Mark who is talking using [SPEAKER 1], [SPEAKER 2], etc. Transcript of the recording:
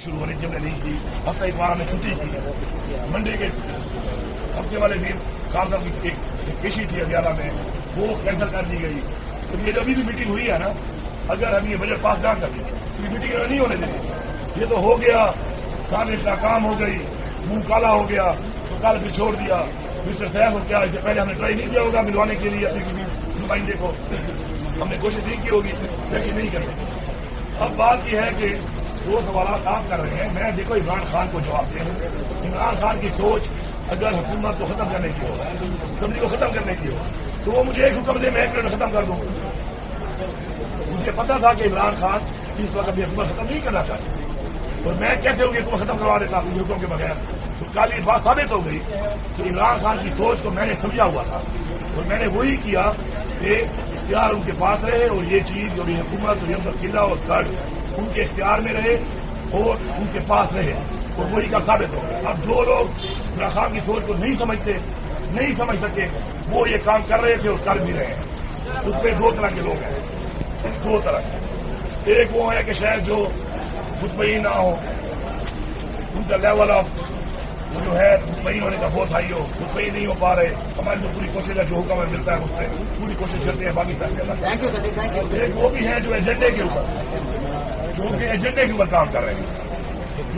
[SPEAKER 1] شروع ہونی تھی، ہم نے نہیں کی. ہفتہ اتوار نے چھٹی کی. منڈے کے ہفتے والے دن صاحب کی ایک پیشی تھی ہریانہ میں، وہ کینسل کر دی گئی. تو یہ جو ابھی بھی میٹنگ ہوئی ہے نا، اگر ہم یہ بجٹ پاس نہ کرتے تو یہ میٹنگ نہیں ہونے دیں. یہ تو ہو گیا، سازش ناکام ہو گئی، منہ کالا ہو گیا تو کل پھر چھوڑ دیا. مسٹر صاحب کو کیا اس سے پہلے ہم نے ٹرائی نہیں کیا ہوگا ملوانے کے لیے اپنے کسی نمائندے کو؟ ہم نے کوشش نہیں کی ہوگی لیکن نہیں کرتے. اب بات یہ ہے کہ دو سوالات آپ کر رہے ہیں. میں دیکھو عمران خان کو جواب دیں. عمران خان کی سوچ اگر حکومت کو ختم کرنے کی ہو، اسمبلی کو ختم کرنے کی ہو، تو وہ مجھے ایک حکم دے، میں 1 منٹ میں ختم کر دوں. مجھے پتا تھا کہ عمران خان اس وقت اپنی حکومت ختم نہیں کرنا چاہتے، اور میں کیسے ہوگی حکومت ختم کروا دیتا ہوں حکم کے بغیر. تو کل یہ بات ثابت ہو گئی کہ عمران خان کی سوچ کو میں نے سمجھا ہوا تھا، اور میں نے وہی کیا کہ اختیار ان کے پاس رہے، اور یہ چیز جو حکومت اور قلعہ اور گڑھ ان کے اختیار میں رہے اور ان کے پاس رہے، اور وہی کا ثابت ہو گیا. اب جو لوگ عمران خان کی سوچ کو نہیں سمجھتے، نہیں سمجھ سکے، وہ یہ کام کر رہے تھے اور کر بھی رہے ہیں. اس میں 2 طرح کے لوگ ہیں، 2 طرح کے. ایک وہ ہے کہ شاید جو مطمئن نہ ہو، ان کا لیول آف جو ہے مطمئن ہونے کا بہت ہائی ہو، مطمئن نہیں ہو پا رہے. ہماری تو پوری کوشش ہے، جو حکم ہمیں ملتا ہے اس پہ پوری کوشش کرتے ہیں. باقی تک ایک وہ بھی ہے جو ایجنڈے کے اوپر، جو کہ ایجنڈے کے اوپر کام کر رہے ہیں.